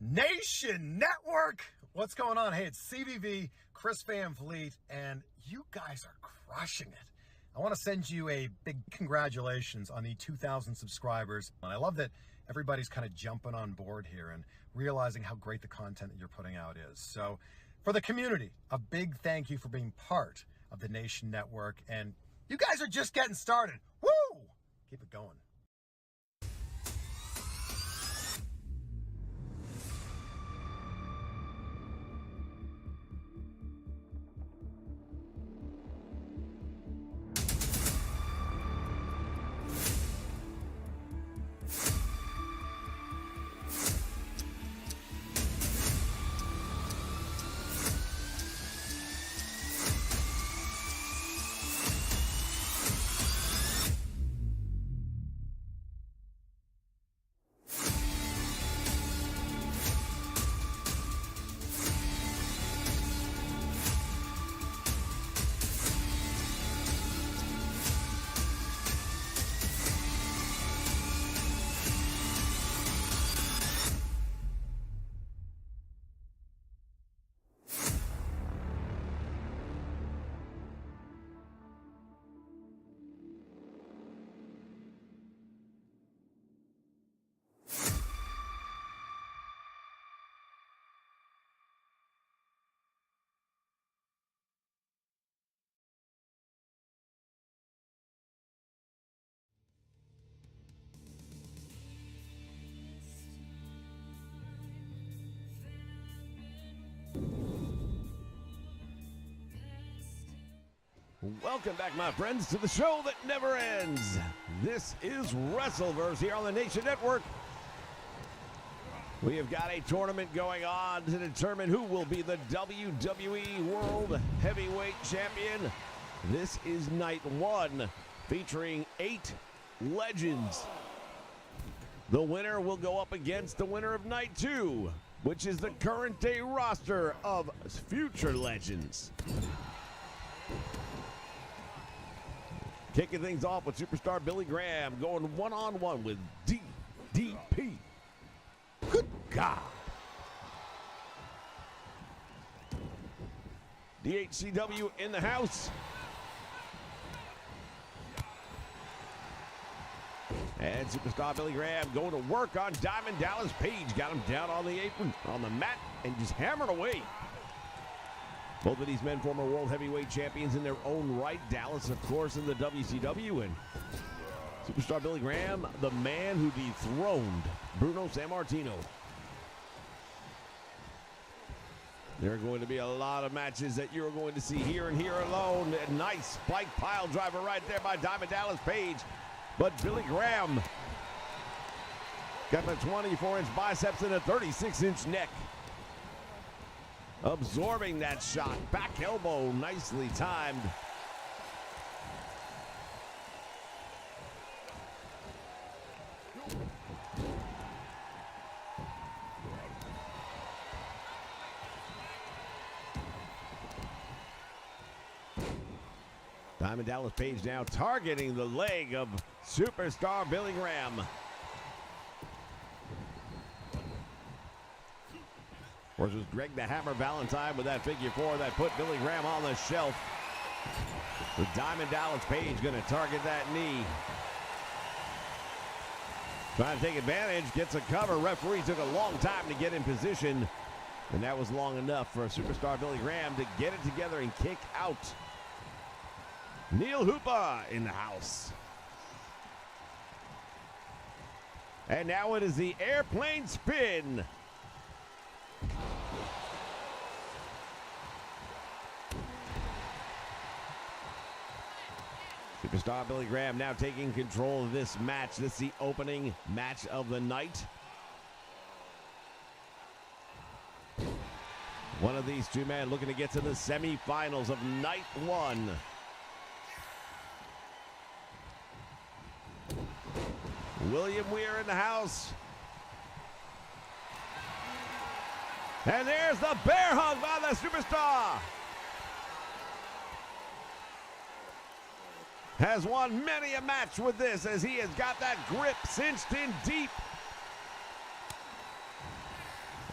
Nation Network, what's going on? Hey, it's CVV, Chris Van Vliet, and you guys are crushing it. I want to send you a big congratulations on the 2,000 subscribers. And I love that everybody's kind of jumping on board here and realizing how great the content that you're putting out is. So for the community, a big thank you for being part of the Nation Network. And you guys are just getting started. Woo! Keep it going. Welcome back, my friends, to the show that never ends. This is WrestleVerse here on the Nation Network. We have got a tournament going on to determine who will be the WWE World Heavyweight Champion. This is night one, featuring 8 legends. The winner will go up against the winner of night 2, which is the current day roster of future legends. Kicking things off with superstar Billy Graham going one-on-one with DDP. Good God. DHCW in the house. And superstar Billy Graham going to work on Diamond Dallas Page. Got him down on the apron, on the mat, and just hammered away. Both of these men former World Heavyweight Champions in their own right. Dallas, of course, in the WCW. And superstar Billy Graham, the man who dethroned Bruno Sammartino. There are going to be a lot of matches that you're going to see here and here alone. A nice spike pile driver right there by Diamond Dallas Page. But Billy Graham got the 24-inch biceps and a 36-inch neck. Absorbing that shot. Back elbow, nicely timed. Diamond Dallas Page now targeting the leg of superstar Billy Graham. Of course, it was Greg the Hammer Valentine with that figure 4 that put Billy Graham on the shelf. With Diamond Dallas Page going to target that knee. Trying to take advantage, gets a cover. Referee took a long time to get in position. And that was long enough for superstar Billy Graham to get it together and kick out. Neil Hoopa in the house. And now it is the airplane spin. Superstar Billy Graham now taking control of this match. This is the opening match of the night. One of these two men looking to get to the semifinals of night 1. William Weir in the house. And there's the bear hug by the superstar. Has won many a match with this as he has got that grip cinched in deep.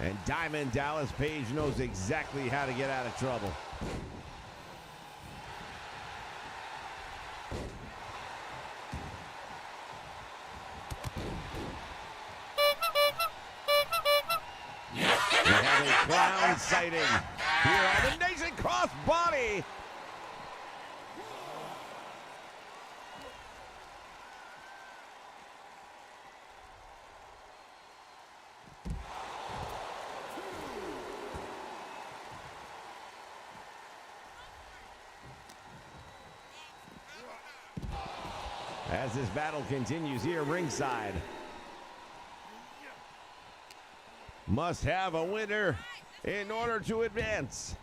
And Diamond Dallas Page knows exactly how to get out of trouble. We have a clown sighting here on the Nation Crossbody. As this battle continues here ringside. Must have a winner in order to advance.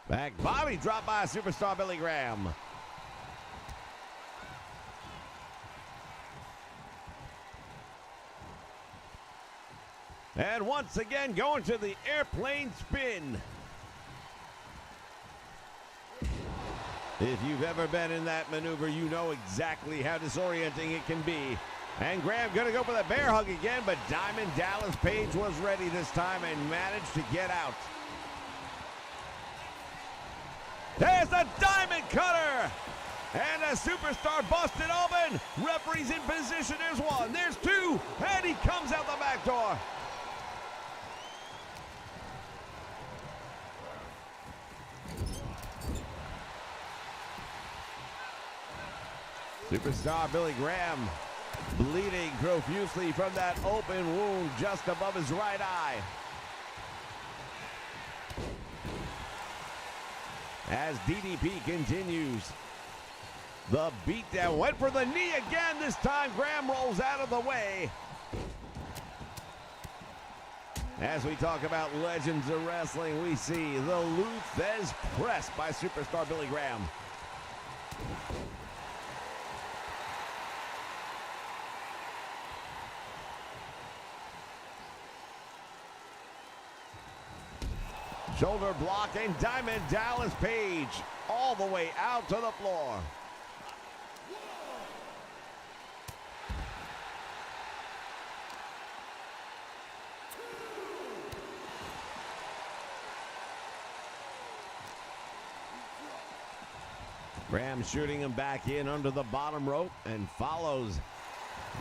Back body drop by superstar Billy Graham. And once again going to the airplane spin. If you've ever been in that maneuver, you know exactly how disorienting it can be. And Graham gonna go for the bear hug again, but Diamond Dallas Page was ready this time and managed to get out. There's the Diamond Cutter! And a superstar busted open. Referee's in position. There's one, there's two, and he comes out the back door. Superstar Billy Graham bleeding profusely from that open wound just above his right eye. As DDP continues, the beatdown went for the knee again. This time Graham rolls out of the way. As we talk about legends of wrestling, we see the Luthez press by superstar Billy Graham. Shoulder block, and Diamond Dallas Page all the way out to the floor. Graham shooting him back in under the bottom rope and follows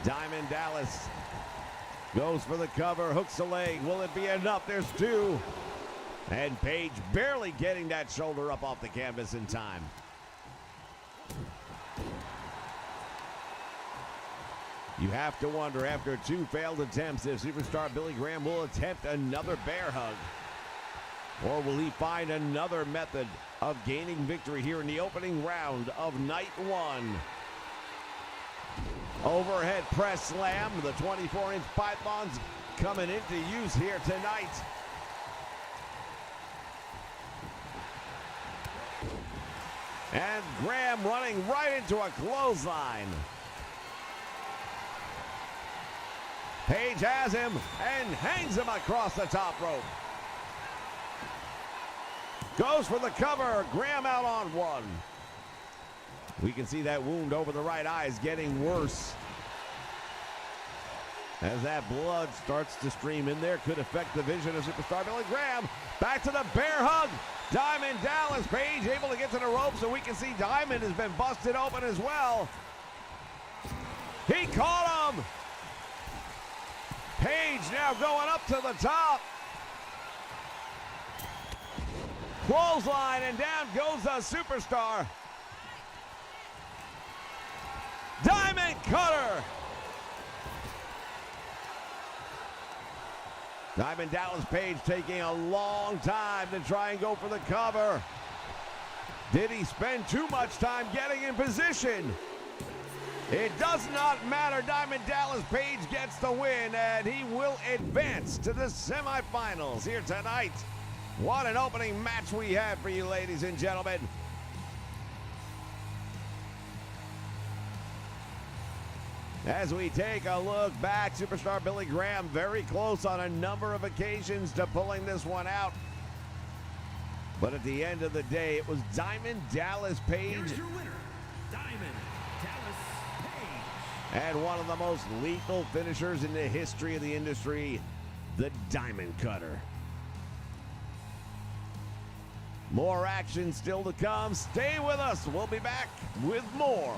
Diamond Dallas. Goes for the cover, hooks the leg. Will it be enough? There's two. And Page barely getting that shoulder up off the canvas in time. You have to wonder, after two failed attempts, if superstar Billy Graham will attempt another bear hug. Or will he find another method of gaining victory here in the opening round of night one? Overhead press slam. The 24-inch pythons coming into use here tonight. And Graham running right into a clothesline. Page has him and hangs him across the top rope. Goes for the cover. Graham out on one. We can see that wound over the right eye is getting worse. As that blood starts to stream in there, could affect the vision of superstar Billy Graham. Back to the bear hug. Diamond Dallas Page able to get to the ropes, and we can see Diamond has been busted open as well. He caught him. Page now going up to the top. Clothesline, and down goes the superstar. Diamond Cutter. Diamond Dallas Page taking a long time to try and go for the cover. Did he spend too much time getting in position? It does not matter. Diamond Dallas Page gets the win, and he will advance to the semifinals here tonight. What an opening match we had for you, ladies and gentlemen. As we take a look back, superstar Billy Graham very close on a number of occasions to pulling this one out. But at the end of the day, it was Diamond Dallas Page Diamond Dallas Page. And one of the most lethal finishers in the history of the industry, the Diamond Cutter. More action still to come. Stay with us. We'll be back with more.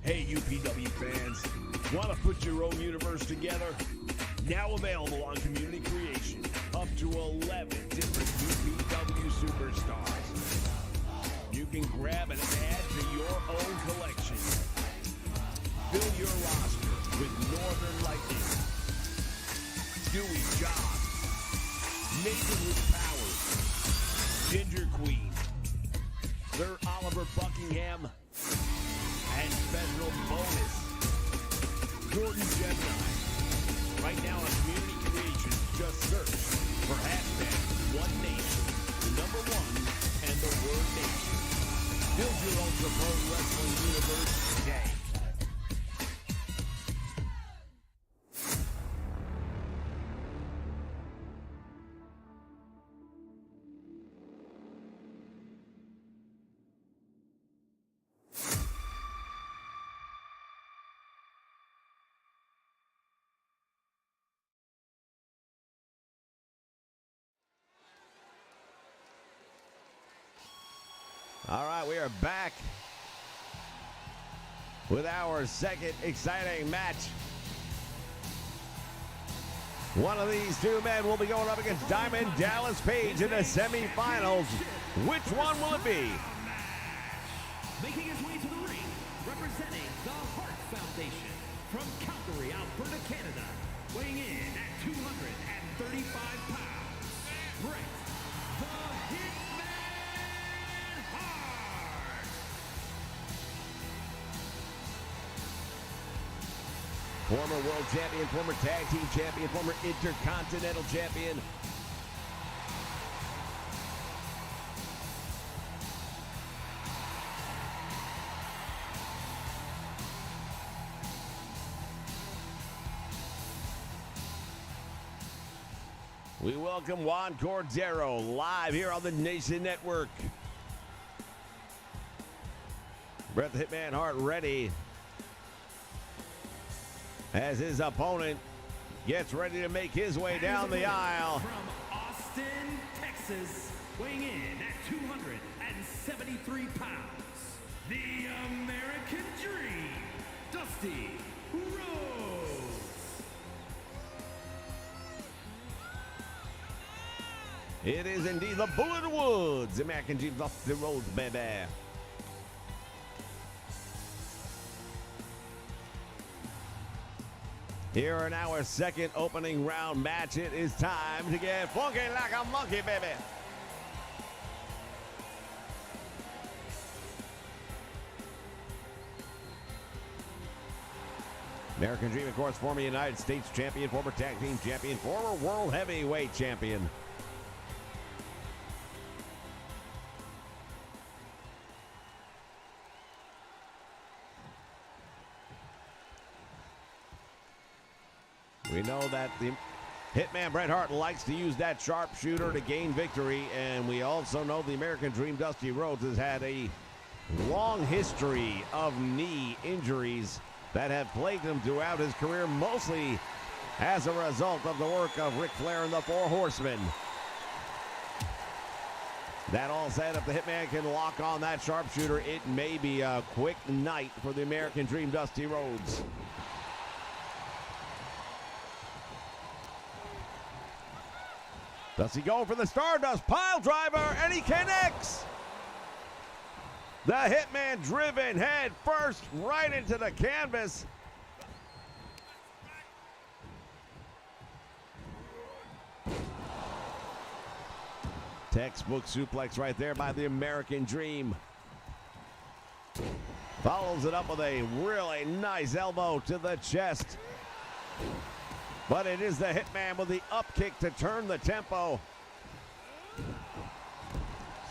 Hey, UPW fans, want to put your own universe together? Now available on Community Creation. Up to 11 different UPW superstars. You can grab and add to your own collection. Fill your roster with Northern Lightning, Dewey John, Nathan with Powers, Ginger Queen, Sir Oliver Buckingham, and special bonus, Jordan Gemini. Right now on Community Creations, just search for #OneNation, the number 1 and the word nation. Build your Ultra Pro Wrestling universe today. All right, we are back with our second exciting match. One of these two men will be going up against Diamond Dallas Page in the semifinals. Which one will it be? Making his way to the ring, representing the Hart Foundation from Calgary, Alberta, Canada, weighing in at 235 pounds, Bret the Hitman Hart. Former world champion, former tag team champion, former intercontinental champion. We welcome Juan Cordero live here on the Nation Network. Bret the Hitman Hart ready as his opponent gets ready to make his way down the aisle. From Austin, Texas, weighing in at 273 pounds, the American Dream, Dusty Rhodes. It is indeed the Bull in the Woods, American Dream, Dusty Rhodes, baby. Here in our second opening round match, it is time to get funky like a monkey, baby. American Dream, of course, former United States champion, former tag team champion, former world heavyweight champion. We know that the Hitman Bret Hart likes to use that sharpshooter to gain victory, and we also know the American Dream Dusty Rhodes has had a long history of knee injuries that have plagued him throughout his career, mostly as a result of the work of Ric Flair and the Four Horsemen. That all said, if the Hitman can lock on that sharpshooter, it may be a quick night for the American Dream Dusty Rhodes. Does he go for the Stardust pile driver, and he connects? The Hitman driven head first right into the canvas. Textbook suplex right there by the American Dream. Follows it up with a really nice elbow to the chest. But it is the Hitman with the up kick to turn the tempo.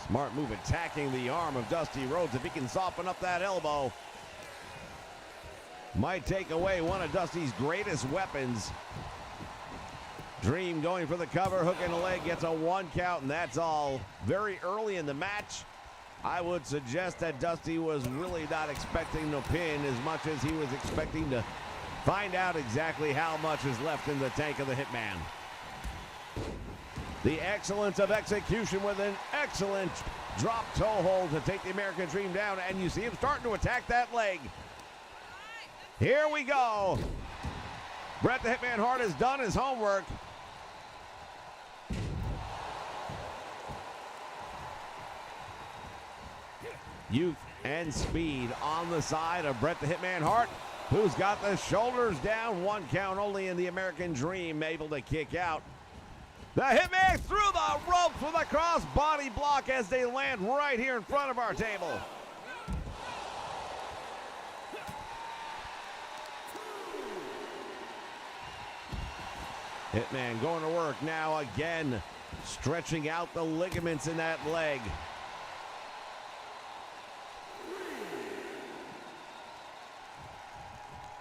Smart move attacking the arm of Dusty Rhodes. If he can soften up that elbow, might take away one of Dusty's greatest weapons. Dream going for the cover, hook in the leg, gets a 1 count, and that's all. Very early in the match, I would suggest that Dusty was really not expecting the pin as much as he was expecting to find out exactly how much is left in the tank of the Hitman. The excellence of execution with an excellent drop toe hold to take the American Dream down, and you see him starting to attack that leg. Here we go. Bret the Hitman Hart has done his homework. Youth and speed on the side of Bret the Hitman Hart, who's got the shoulders down. 1 count only, in the American Dream able to kick out. The Hitman through the ropes with a cross body block as they land right here in front of our table. Hitman going to work now again, stretching out the ligaments in that leg.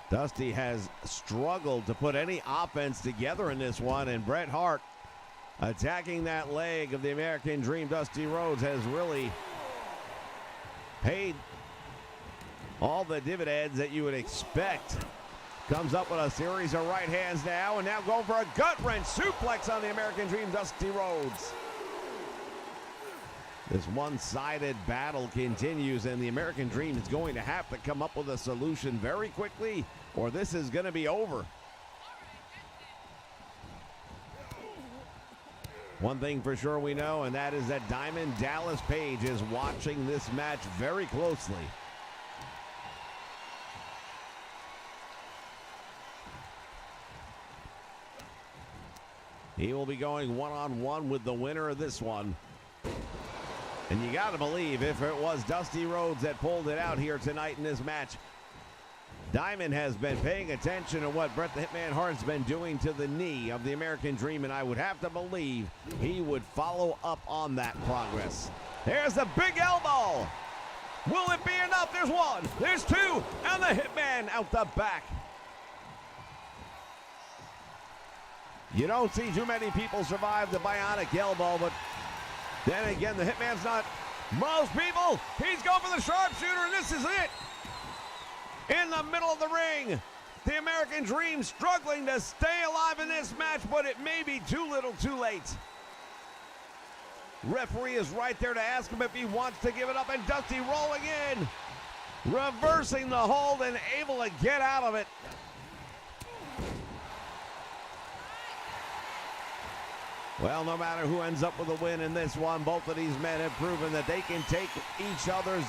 Dusty has struggled to put any offense together in this one, and Bret Hart attacking that leg of the American Dream, Dusty Rhodes, has really paid all the dividends that you would expect. Comes up with a series of right hands now, and now going for a gut-wrench suplex on the American Dream, Dusty Rhodes. This one-sided battle continues, and the American Dream is going to have to come up with a solution very quickly, or this is going to be over. One thing for sure we know, and that is that Diamond Dallas Page is watching this match very closely. He will be going one-on-one with the winner of this one. And you got to believe if it was Dusty Rhodes that pulled it out here tonight in this match, Diamond has been paying attention to what Bret the Hitman Hart's been doing to the knee of the American Dream, and I would have to believe he would follow up on that progress. There's the big elbow. Will it be enough? There's 1, there's 2, and the Hitman out the back. You don't see too many people survive the bionic elbow, but then again, the Hitman's not most people. He's going for the sharpshooter, and this is it. In the middle of the ring, the American Dream struggling to stay alive in this match, but it may be too little too late. Referee is right there to ask him if he wants to give it up, and Dusty rolling in, reversing the hold and able to get out of it. Well, no matter who ends up with a win in this one, both of these men have proven that they can take each other's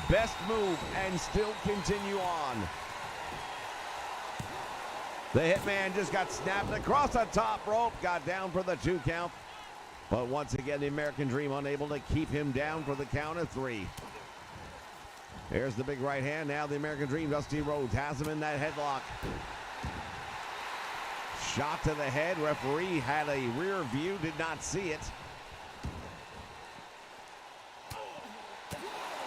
best move and still continue on. The Hitman just got snapped across the top rope, got down for the 2 count. But once again, the American Dream unable to keep him down for the count of 3. There's the big right hand. Now the American Dream, Dusty Rhodes, has him in that headlock. Shot to the head. Referee had a rear view, did not see it.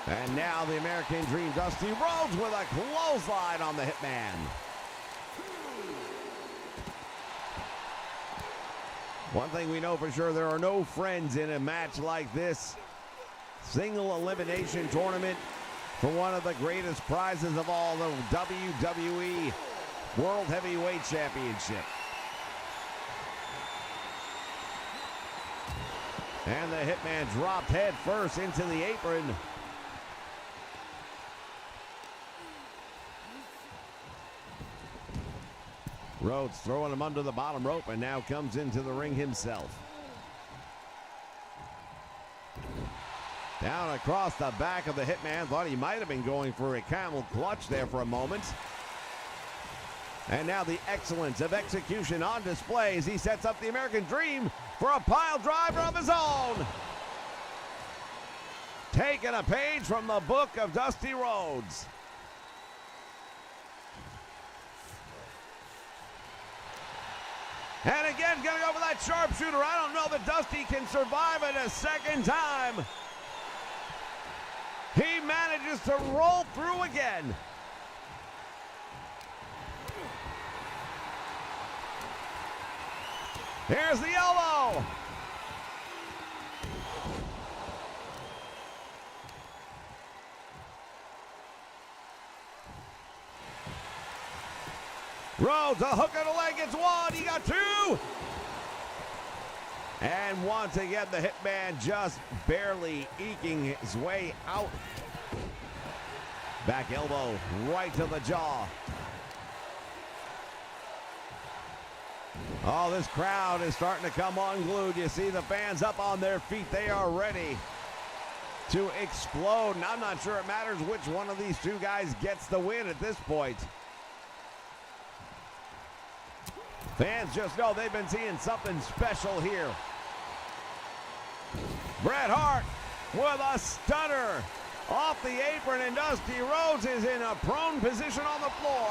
And now the American Dream, Dusty Rhodes, with a clothesline on the Hitman. One thing we know for sure, there are no friends in a match like this. Single elimination tournament for one of the greatest prizes of all, the WWE World Heavyweight Championship. And the Hitman dropped head first into the apron. Rhodes throwing him under the bottom rope, and now comes into the ring himself. Down across the back of the Hitman. Thought he might have been going for a camel clutch there for a moment. And now the excellence of execution on display as he sets up the American Dream for a pile driver of his own. Taking a page from the book of Dusty Rhodes. And again, gonna go for that sharpshooter. I don't know that Dusty can survive it a second time. He manages to roll through again. Here's the elbow. Rhodes, a hook of the leg, gets one, he got two. And once again, the Hitman just barely eking his way out. Back elbow right to the jaw. Oh, this crowd is starting to come unglued. You see the fans up on their feet. They are ready to explode. And I'm not sure it matters which one of these two guys gets the win at this point. Fans just know they've been seeing something special here. Bret Hart with a stunner off the apron, and Dusty Rhodes is in a prone position on the floor.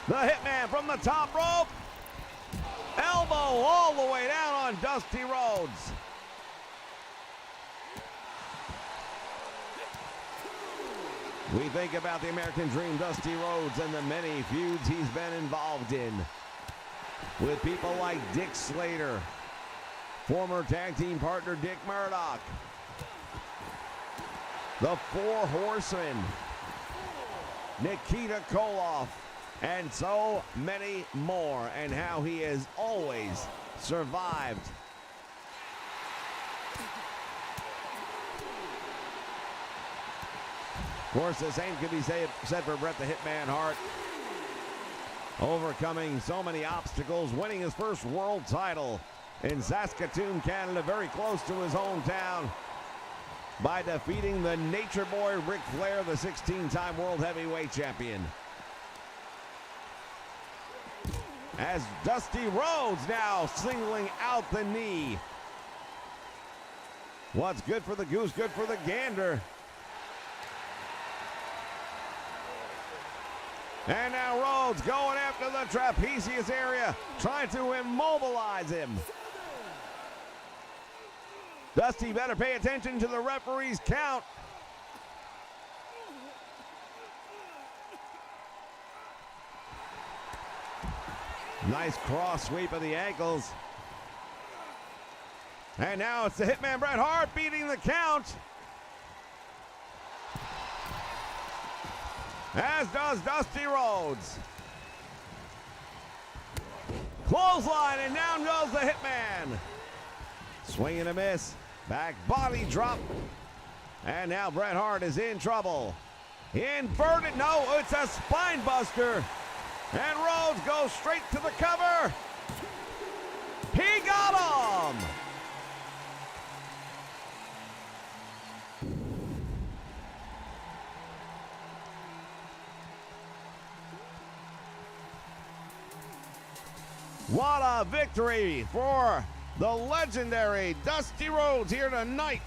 The Hitman from the top rope. Elbow all the way down on Dusty Rhodes. We think about the American Dream, Dusty Rhodes, and the many feuds he's been involved in with people like Dick Slater, former tag team partner Dick Murdoch, the Four Horsemen, Nikita Koloff, and so many more, and how he has always survived. Of course, the same could be said for Bret the Hitman Hart. Overcoming so many obstacles, winning his first world title in Saskatoon, Canada, very close to his hometown, by defeating the Nature Boy Ric Flair, the 16-time World Heavyweight Champion. As Dusty Rhodes now singling out the knee. What's good for the goose, good for the gander. And now Rhodes going after the trapezius area, trying to immobilize him. Dusty better pay attention to the referee's count. Nice cross sweep of the ankles. And now it's the Hitman Bret Hart beating the count. As does Dusty Rhodes. Clothesline, and down goes the Hitman. Swing and a miss. Back body drop. And now Bret Hart is in trouble. Inverted, no, it's a spine buster. And Rhodes goes straight to the cover. He got him. What a victory for the legendary Dusty Rhodes here tonight.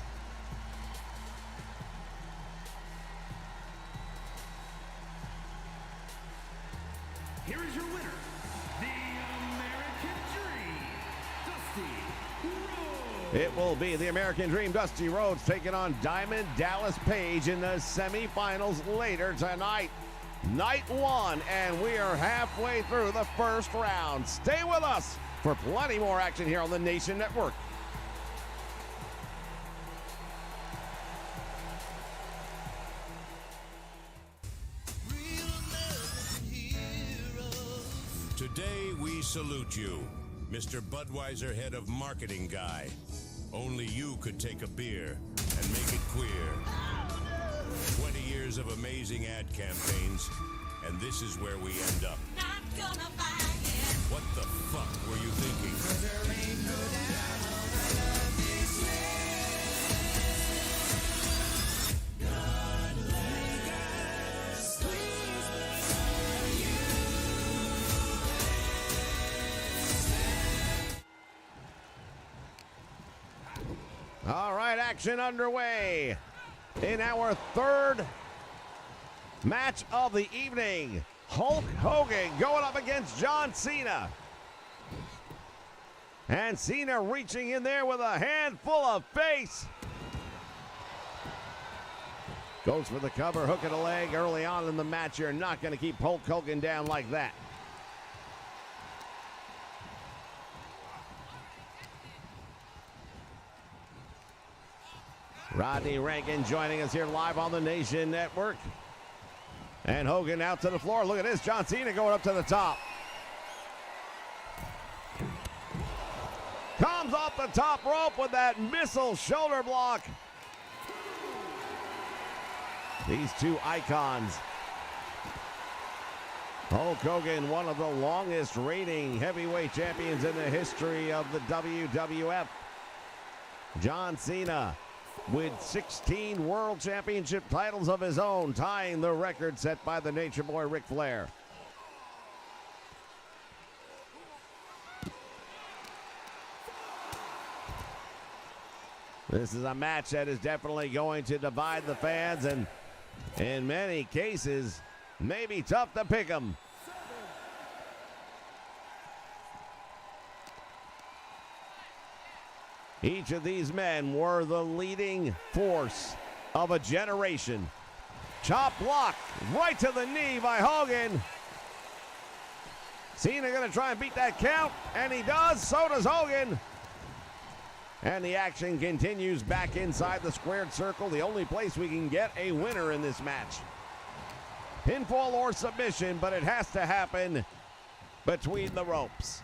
Here is your winner, the American Dream, Dusty Rhodes. It will be the American Dream, Dusty Rhodes, taking on Diamond Dallas Page in the semifinals later tonight. Night one, and we are halfway through the first round. Stay with us for plenty more action here on the Nation Network. Today we salute you, Mr. Budweiser, head of marketing guy. Only you could take a beer and make it queer. 20 years of amazing ad campaigns, and this is where we end up. Not gonna buy it. What the fuck were you thinking? There ain't no doubt that love is real. God make us please you. All right, action underway in our third match of the evening. Hulk Hogan going up against John Cena. And Cena reaching in there with a handful of face. Goes for the cover, hook of the leg early on in the match. You're not going to keep Hulk Hogan down like that. Rodney Rankin joining us here live on the Nation Network. And Hogan out to the floor. Look at this. John Cena going up to the top. Comes off the top rope with that missile shoulder block. These two icons. Hulk Hogan, one of the longest reigning heavyweight champions in the history of the WWF. John Cena with 16 world championship titles of his own, tying the record set by the Nature Boy Ric Flair. This is a match that is definitely going to divide the fans, and in many cases, may be tough to pick them. Each of these men were the leading force of a generation. Chop block right to the knee by Hogan. Cena gonna try and beat that count, and he does, so does Hogan. And the action continues back inside the squared circle, the only place we can get a winner in this match. Pinfall or submission, but it has to happen between the ropes.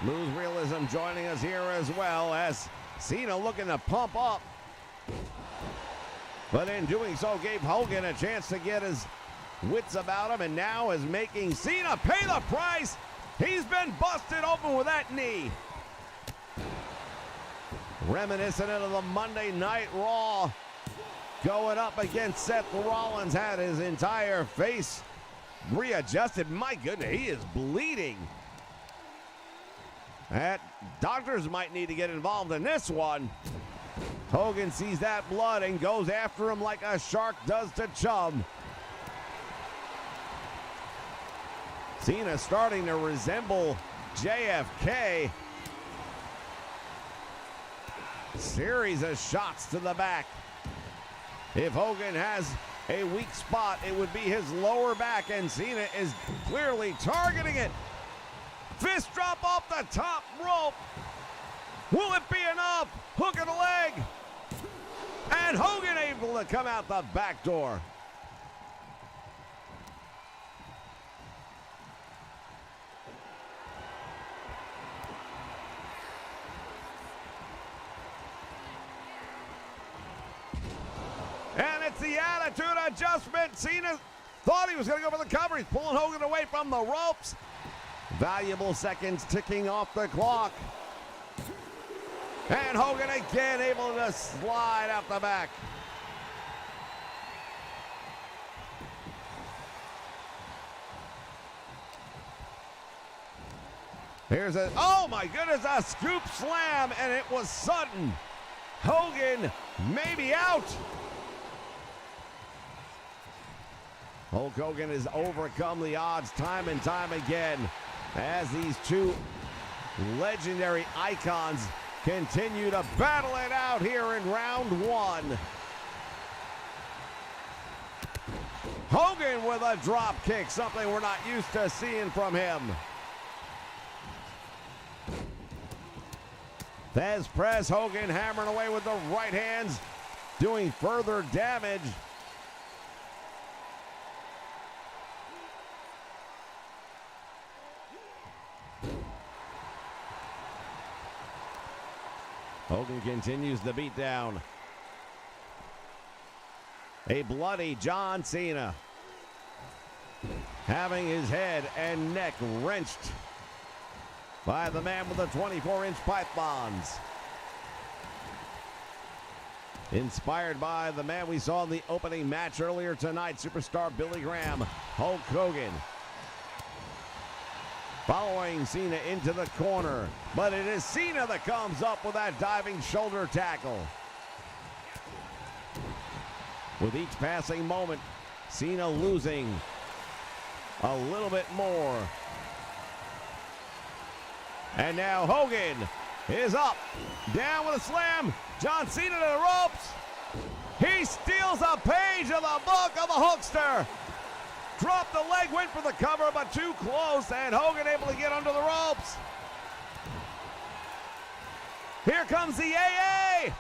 Smooth realism joining us here as well, as Cena looking to pump up. But in doing so, gave Hogan a chance to get his wits about him, and now is making Cena pay the price. He's been busted open with that knee. Reminiscent of the Monday Night Raw, going up against Seth Rollins, had his entire face readjusted. My goodness, he is bleeding. Doctors might need to get involved in this one. Hogan sees that blood and goes after him like a shark does to chum. Cena starting to resemble JFK. Series of shots to the back. If Hogan has a weak spot, it would be his lower back, and Cena is clearly targeting it. Fist drop off the top rope. Will it be enough? Hook of the leg. And Hogan able to come out the back door. And it's the attitude adjustment. Cena thought he was going to go for the cover. He's pulling Hogan away from the ropes. Valuable seconds ticking off the clock. And Hogan again able to slide out the back. Here's a, oh my goodness, a scoop slam, and it was sudden. Hogan may be out. Hulk Hogan has overcome the odds time and time again as these two legendary icons continue to battle it out here in round one. Hogan with a drop kick, something we're not used to seeing from him. Thesz press, Hogan hammering away with the right hands, doing further damage. Hogan continues the beat down. A bloody John Cena having his head and neck wrenched by the man with the 24-inch pythons. Inspired by the man we saw in the opening match earlier tonight, superstar Billy Graham, Hulk Hogan. Following Cena into the corner, but it is Cena that comes up with that diving shoulder tackle. With each passing moment, Cena losing a little bit more. And now Hogan is up, down with a slam. John Cena to the ropes. He steals a page of the book of the Hulkster. Dropped the leg, went for the cover, but too close, and Hogan able to get under the ropes. Here comes the AA.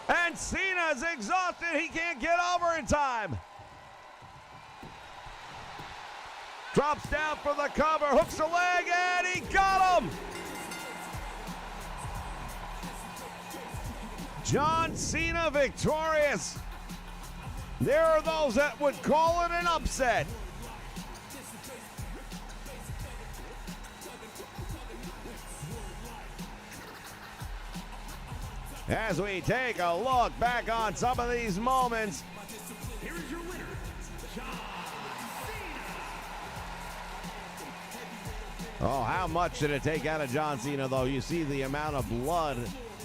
And Cena's exhausted. He can't get over in time. Drops down for the cover, hooks the leg, and he got him. John Cena victorious. There are those that would call it an upset. As we take a look back on some of these moments. Here is your winner, John Cena. Oh, how much did it take out of John Cena, though? You see the amount of blood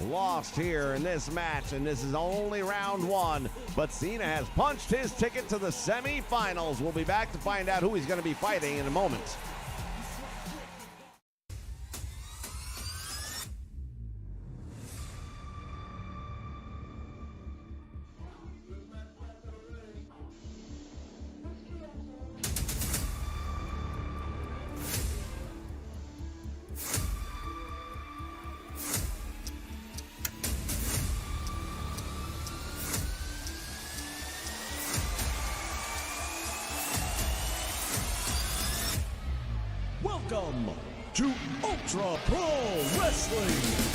lost here in this match, and this is only round one. But Cena has punched his ticket to the semifinals. We'll be back to find out who he's going to be fighting in a moment. Welcome to Ultra Pro Wrestling.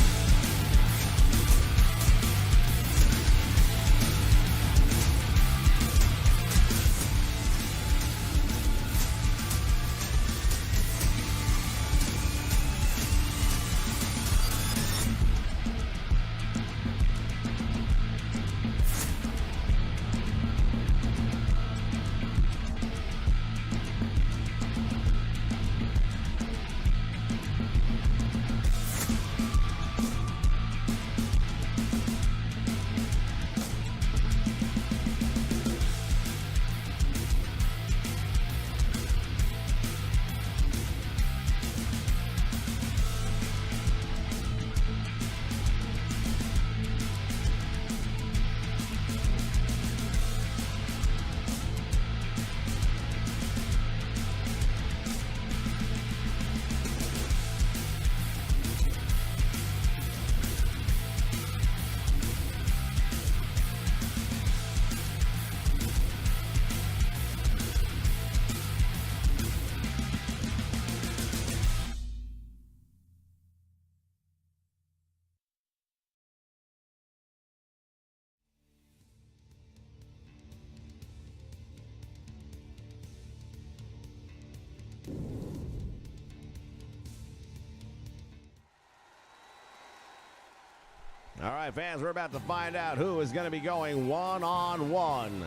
All right, fans, we're about to find out who is going to be going one-on-one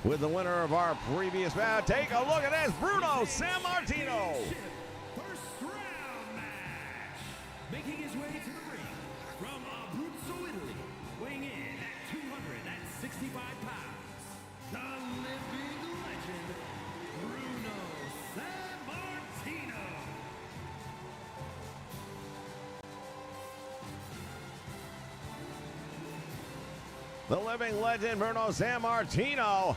with the winner of our previous match. Take a look at this, Bruno Sammartino. First round match. Making his way to the ring from Abruzzo, Italy, weighing in at 265 pounds, the living legend, Bruno Sammartino. The living legend, Bruno Sammartino.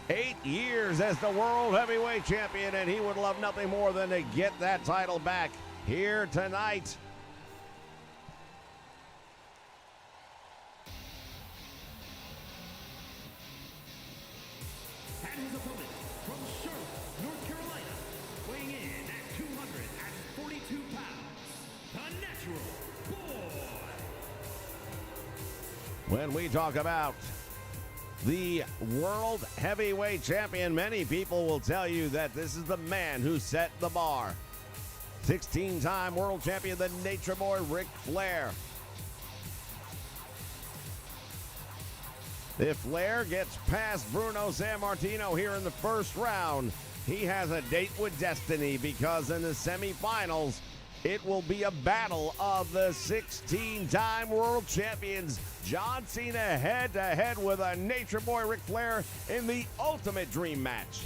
8 years as the World Heavyweight Champion, and he would love nothing more than to get that title back here tonight. And his opponent from Charlotte, North Carolina, weighing in at 242 pounds, the Natural Boy. When we talk about the World Heavyweight Champion, many people will tell you that this is the man who set the bar. 16-time World Champion, the Nature Boy, Ric Flair. If Flair gets past Bruno Sammartino here in the first round, he has a date with destiny, because in the semifinals, it will be a battle of the 16-time world champions. John Cena head-to-head with a Nature Boy Ric Flair in the ultimate dream match.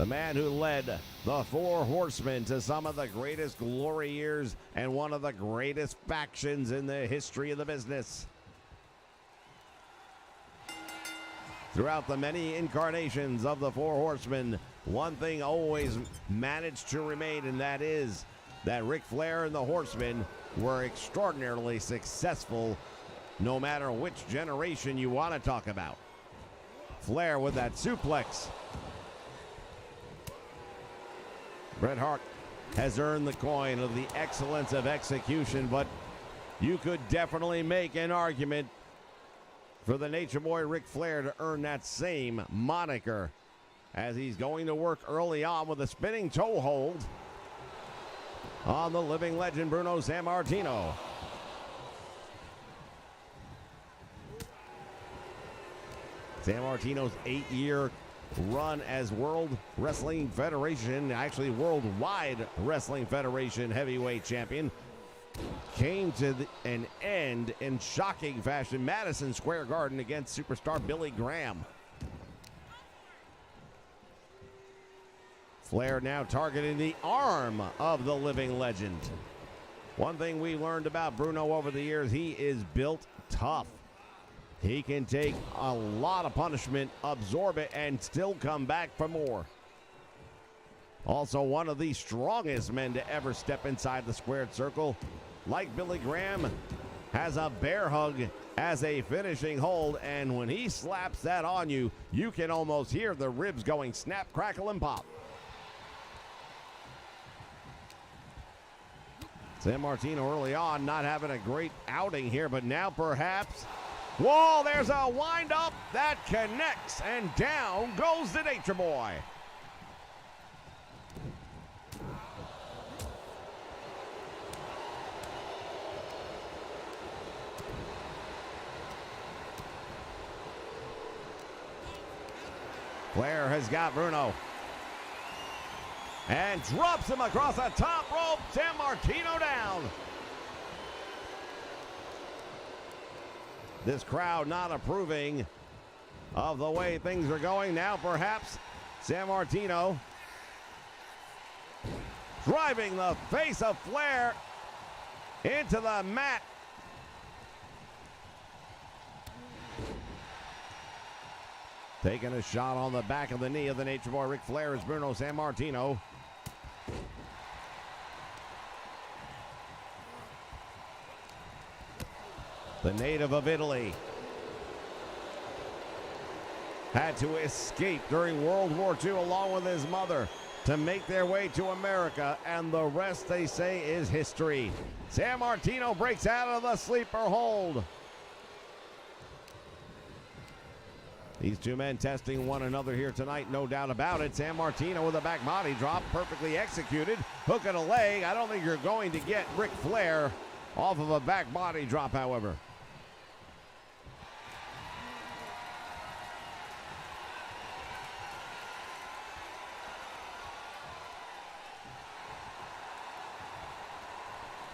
The man who led the Four Horsemen to some of the greatest glory years and one of the greatest factions in the history of the business. Throughout the many incarnations of the Four Horsemen, one thing always managed to remain, and that is that Ric Flair and the Horsemen were extraordinarily successful no matter which generation you want to talk about. Flair with that suplex. Bret Hart has earned the coin of the excellence of execution, but you could definitely make an argument for the Nature Boy Ric Flair to earn that same moniker, as he's going to work early on with a spinning toe hold on the living legend Bruno Sammartino. Sammartino's 8-year run as World Wrestling Federation, actually Worldwide Wrestling Federation heavyweight champion, came to an end in shocking fashion. Madison Square Garden against superstar Billy Graham. Flair now targeting the arm of the living legend. One thing we learned about Bruno over the years, he is built tough. He can take a lot of punishment, absorb it, and still come back for more. Also one of the strongest men to ever step inside the squared circle. Like Billy Graham, has a bear hug as a finishing hold, and when he slaps that on you, you can almost hear the ribs going snap, crackle, and pop. Sammartino early on not having a great outing here, but now perhaps. Whoa, there's a wind-up that connects, and down goes the Nature Boy. Flair has got Bruno. And drops him across the top rope. Sammartino down. This crowd not approving of the way things are going. Now perhaps Sammartino driving the face of Flair into the mat. Taking a shot on the back of the knee of the Nature Boy Ric Flair is Bruno Sammartino. The native of Italy had to escape during World War II along with his mother to make their way to America, and the rest, they say, is history. Sammartino breaks out of the sleeper hold. These two men testing one another here tonight, no doubt about it. Sammartino with a back body drop, perfectly executed. Hook of the leg. I don't think you're going to get Ric Flair off of a back body drop, however.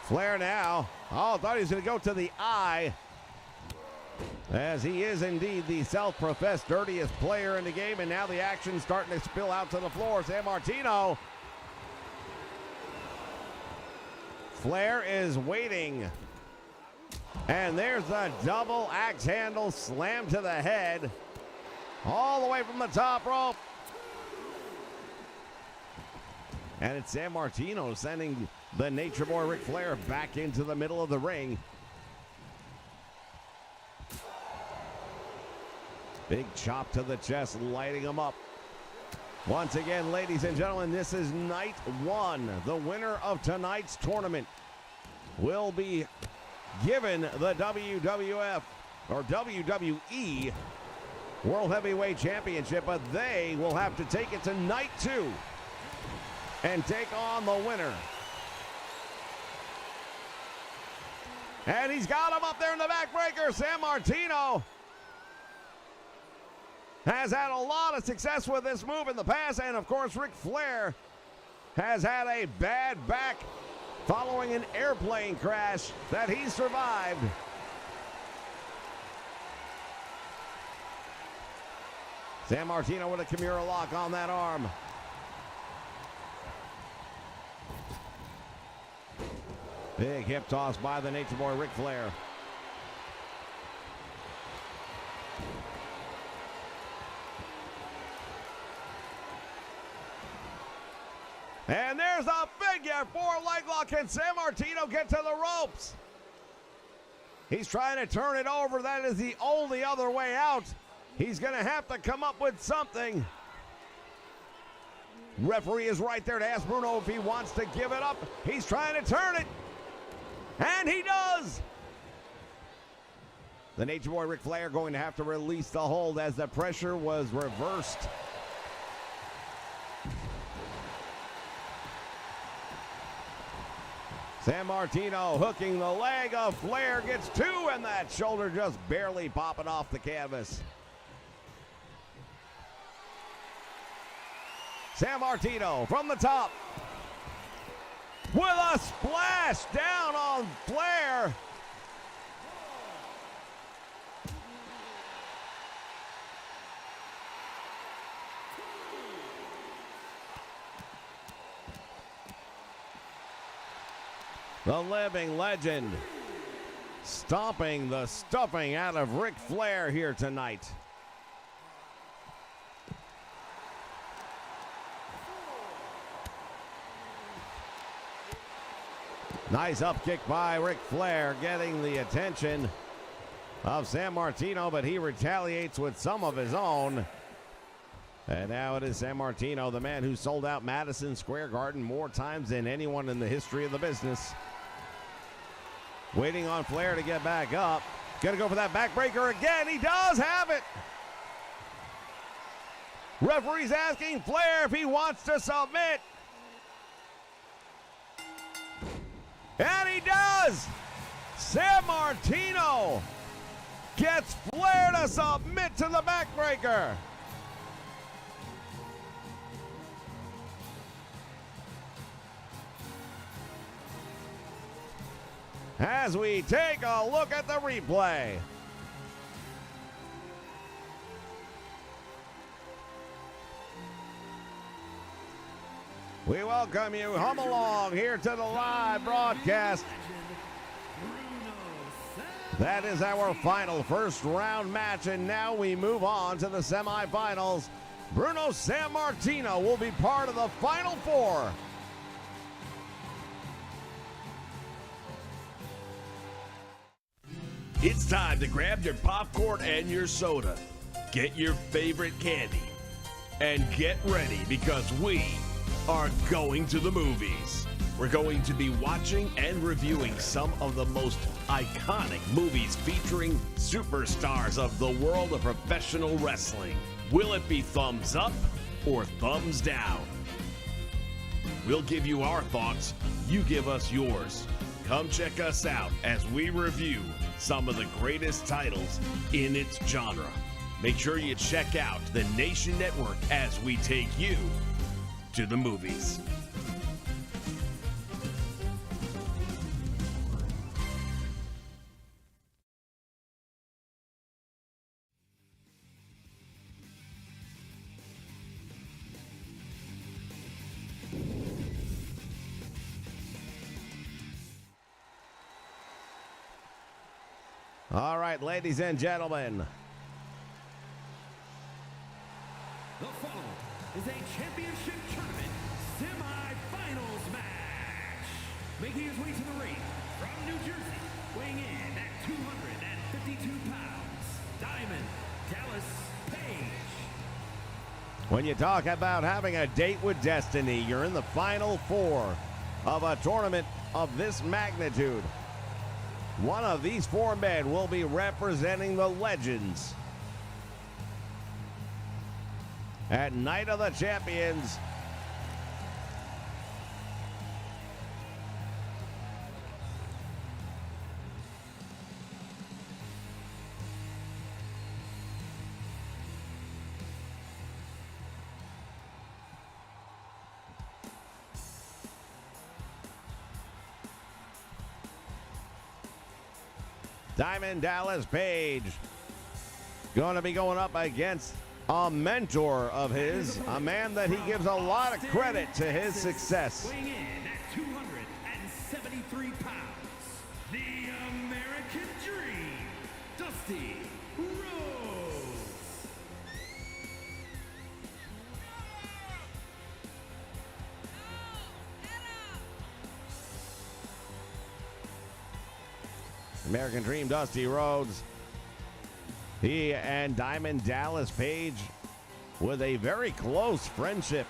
Flair now. Oh, thought he was going to go to the eye, as he is indeed the self-professed dirtiest player in the game, and now the action's starting to spill out to the floor. Sammartino. Flair is waiting. And there's the double axe handle slam to the head. All the way from the top rope. And it's Sammartino sending the Nature Boy Ric Flair back into the middle of the ring. Big chop to the chest, lighting him up. Once again, ladies and gentlemen, this is night one. The winner of tonight's tournament will be given the WWF or WWE World Heavyweight Championship, but they will have to take it to night two and take on the winner. And he's got him up there in the backbreaker. Sammartino has had a lot of success with this move in the past, and of course Ric Flair has had a bad back following an airplane crash that he survived. Sammartino with a Kimura lock on that arm. Big hip toss by the Nature Boy Ric Flair. And there's a figure four leg lock. Can San Martino get to the ropes? He's trying to turn it over. That is the only other way out. He's going to have to come up with something. Referee is right there to ask Bruno if he wants to give it up. He's trying to turn it. And he does. The Nature Boy Ric Flair going to have to release the hold as the pressure was reversed. San Martino hooking the leg of Flair, gets two, and that shoulder just barely popping off the canvas. San Martino from the top with a splash down on Flair. The living legend stomping the stuffing out of Ric Flair here tonight. Nice up kick by Ric Flair, getting the attention of San Martino, but he retaliates with some of his own. And now it is San Martino, the man who sold out Madison Square Garden more times than anyone in the history of the business. Waiting on Flair to get back up. Gonna go for that backbreaker again. He does have it. Referee's asking Flair if he wants to submit. And he does. San Martino gets Flair to submit to the backbreaker. As we take a look at the replay. We welcome you, hum along here to the live broadcast. That is our final first round match, and now we move on to the semifinals. Bruno Sammartino will be part of the final four. It's time to grab your popcorn and your soda. Get your favorite candy. And get ready because we are going to the movies. We're going to be watching and reviewing some of the most iconic movies featuring superstars of the world of professional wrestling. Will it be thumbs up or thumbs down? We'll give you our thoughts. You give us yours. Come check us out as we review some of the greatest titles in its genre. Make sure you check out the Nation Network as we take you to the movies. All right, ladies and gentlemen. The following is a championship tournament semi-finals match. Making his way to the ring from New Jersey, weighing in at 252 pounds, Diamond Dallas Page. When you talk about having a date with destiny, you're in the final four of a tournament of this magnitude. One of these four men will be representing the legends at Night of the Champions. Diamond Dallas Page going to be going up against a mentor of his, a man that he gives a lot of credit to his success. Weighing in at 273 pounds, American Dream Dusty Rhodes. He and Diamond Dallas Page with a very close friendship.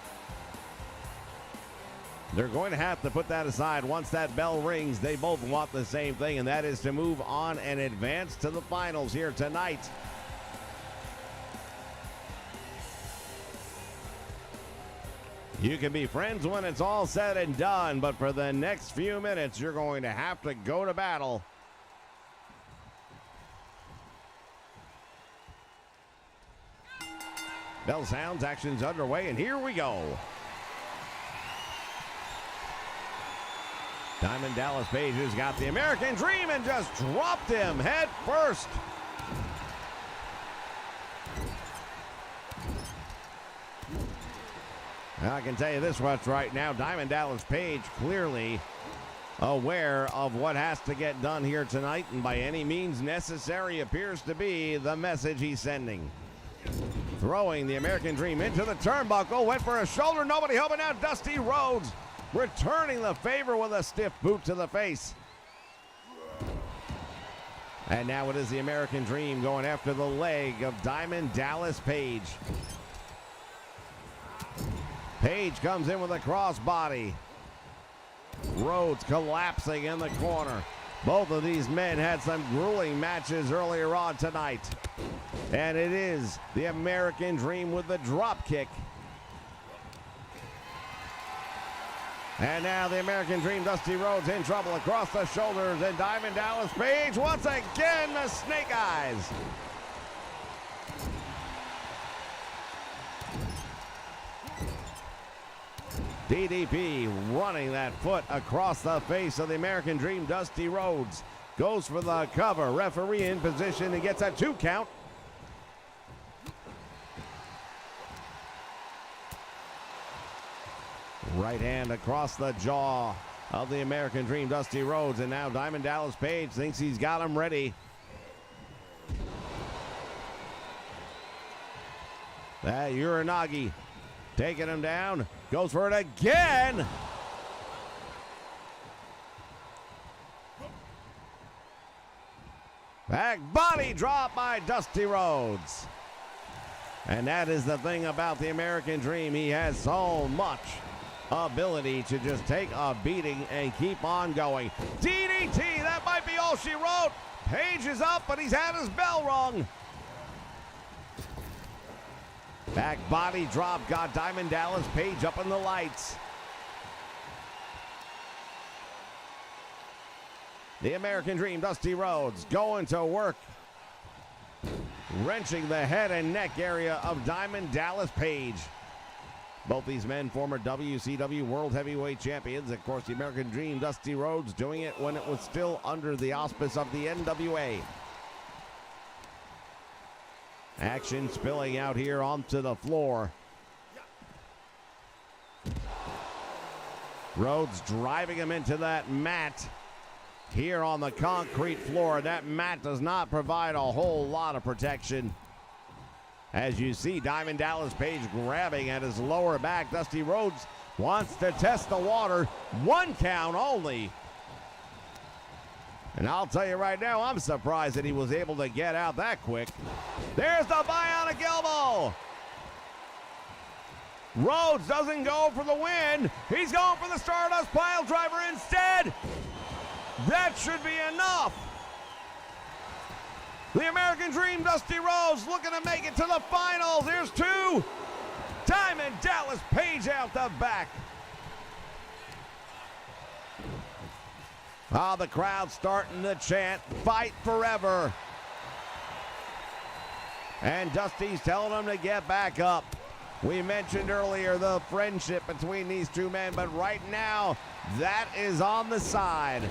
They're going to have to put that aside once that bell rings. They both want the same thing, and that is to move on and advance to the finals here tonight. You can be friends when it's all said and done, but for the next few minutes, you're going to have to go to battle. Bell sounds, action's underway, and here we go. Diamond Dallas Page has got the American Dream and just dropped him head first. I can tell you this much right now, Diamond Dallas Page clearly aware of what has to get done here tonight, and by any means necessary appears to be the message he's sending. Throwing the American Dream into the turnbuckle, went for a shoulder, nobody helping out. Dusty Rhodes returning the favor with a stiff boot to the face. And now it is the American Dream going after the leg of Diamond Dallas Page. Page comes in with a crossbody. Rhodes collapsing in the corner. Both of these men had some grueling matches earlier on tonight. And it is the American Dream with the drop kick. And now the American Dream, Dusty Rhodes, in trouble across the shoulders, and Diamond Dallas Page once again the snake eyes. DDP running that foot across the face of the American Dream, Dusty Rhodes. Goes for the cover. Referee in position and gets a 2 count. Right hand across the jaw of the American Dream, Dusty Rhodes. And now Diamond Dallas Page thinks he's got him ready. That Uranagi taking him down. Goes for it again. Back body drop by Dusty Rhodes. And that is the thing about the American Dream. He has so much ability to just take a beating and keep on going. DDT, that might be all she wrote. Page is up, but he's had his bell rung. Back body drop got Diamond Dallas Page up in the lights. The American Dream, Dusty Rhodes, going to work. Wrenching the head and neck area of Diamond Dallas Page. Both these men, former WCW World Heavyweight Champions. Of course, the American Dream, Dusty Rhodes, doing it when it was still under the auspice of the NWA. Action spilling out here onto the floor. Rhodes driving him into that mat here on the concrete floor. That mat does not provide a whole lot of protection. As you see, Diamond Dallas Page grabbing at his lower back. Dusty Rhodes wants to test the water. 1 count only. And I'll tell you right now, I'm surprised that he was able to get out that quick. There's the bionic elbow. Rhodes doesn't go for the win. He's going for the Stardust pile driver instead. That should be enough. The American Dream, Dusty Rhodes, looking to make it to the finals. Here's 2. Diamond Dallas Page out the back. The crowd starting to chant, fight forever. And Dusty's telling them to get back up. We mentioned earlier the friendship between these two men, but right now, that is on the side.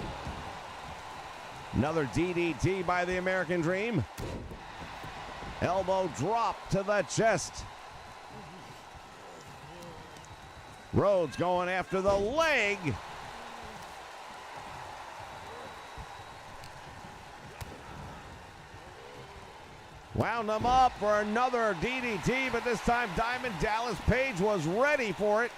Another DDT by the American Dream. Elbow drop to the chest. Rhodes going after the leg. Wound him up for another DDT, but this time Diamond Dallas Page was ready for it.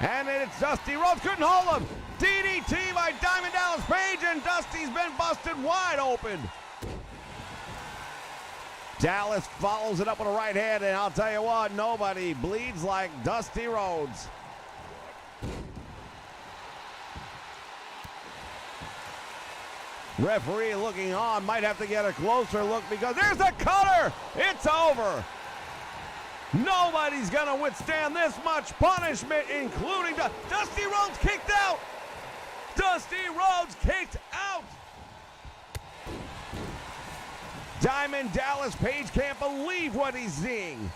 And it's Dusty Rhodes, couldn't hold him. DDT by Diamond Dallas Page, and Dusty's been busted wide open. Dallas follows it up with a right hand, and I'll tell you what, nobody bleeds like Dusty Rhodes. Referee looking on, might have to get a closer look because there's a cutter. It's over. Nobody's gonna withstand this much punishment, including Dusty Rhodes kicked out. Dusty Rhodes kicked out. Diamond Dallas Page can't believe what he's seeing.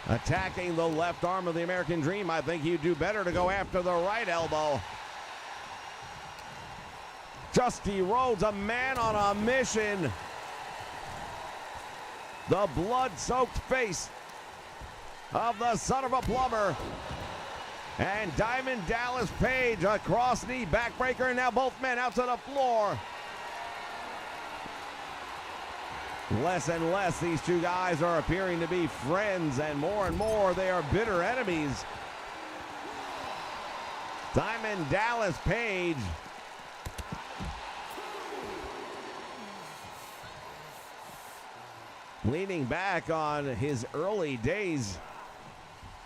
Attacking the left arm of the American Dream. I think he'd do better to go after the right elbow. Dusty Rhodes, a man on a mission. The blood-soaked face of the son of a plumber. And Diamond Dallas Page, a cross-knee backbreaker, and now both men out to the floor. Less and less these two guys are appearing to be friends, and more they are bitter enemies. Diamond Dallas Page leaning back on his early days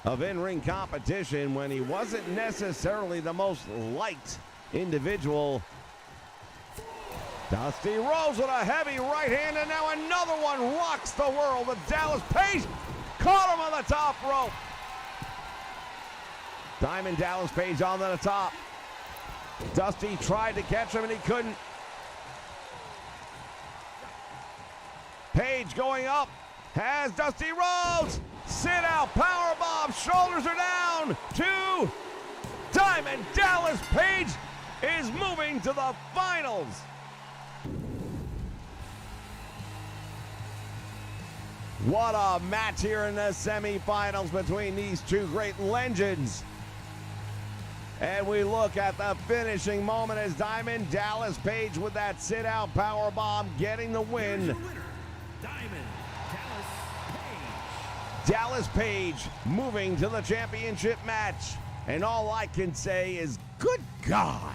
of in-ring competition when he wasn't necessarily the most liked individual. Dusty Rhodes with a heavy right hand, and now another one rocks the world with Dallas Page. Caught him on the top rope. Diamond Dallas Page on the top. Dusty tried to catch him and he couldn't. Page going up, has Dusty Rhodes. Sit out, powerbomb, shoulders are down. 2. Diamond Dallas Page is moving to the finals. What a match here in the semifinals between these two great legends. And we look at the finishing moment as Diamond Dallas Page with that sit-out powerbomb getting the win. Diamond Dallas Page. Dallas Page moving to the championship match. And all I can say is, good God.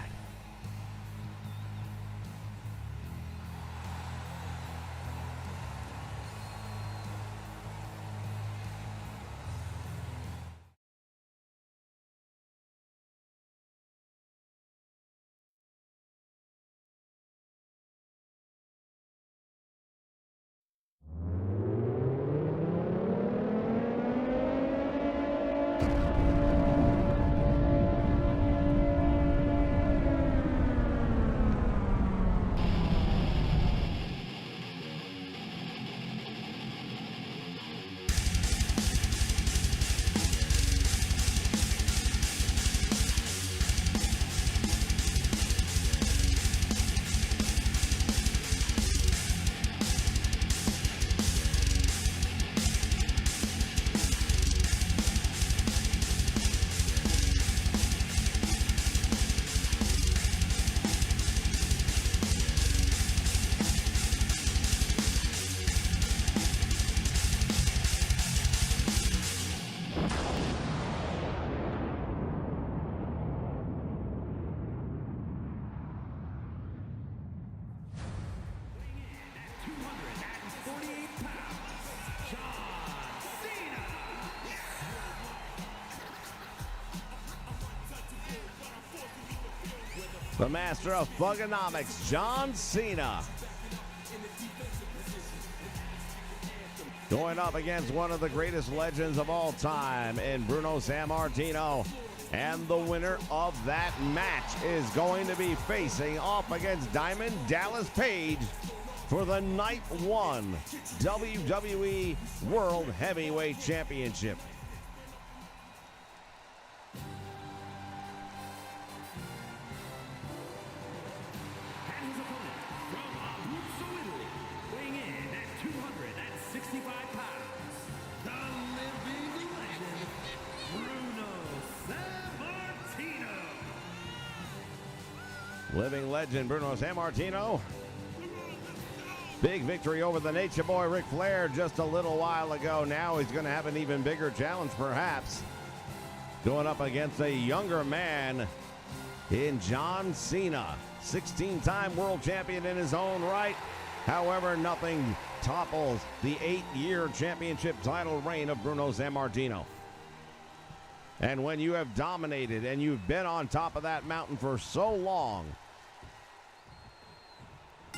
The master of Thugonomics, John Cena. Going up against one of the greatest legends of all time in Bruno Sammartino. And the winner of that match is going to be facing off against Diamond Dallas Page for the Night 1 WWE World Heavyweight Championship. Living legend Bruno Sammartino. Big victory over the Nature Boy Ric Flair just a little while ago. Now he's going to have an even bigger challenge, perhaps. going up against a younger man in John Cena, 16-time world champion in his own right. However, nothing topples the 8-year championship title reign of Bruno Sammartino. And when you have dominated and you've been on top of that mountain for so long,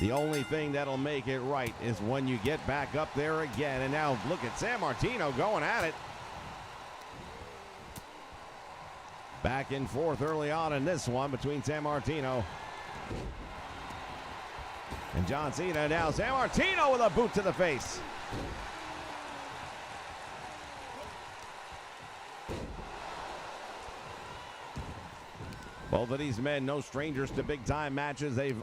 the only thing that'll make it right is when you get back up there again. And now look at Sammartino going at it. Back and forth early on in this one between Sammartino and John Cena. Now Sammartino with a boot to the face. Both of these men, no strangers to big-time matches. They've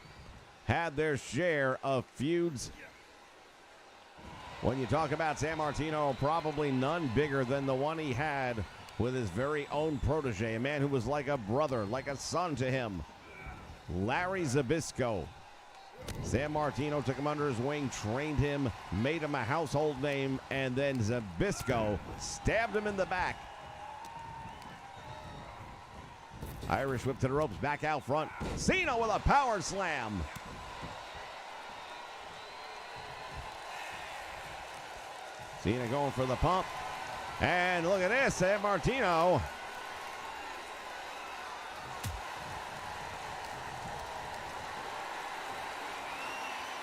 had their share of feuds. When you talk about Sammartino, probably none bigger than the one he had with his very own protege, a man who was like a brother, like a son to him, Larry Zbyszko. Sammartino took him under his wing, trained him, made him a household name, and then Zbyszko stabbed him in the back. Irish whip to the ropes, back out front. Cena with a power slam. Cena going for the pump. And look at this, Sammartino.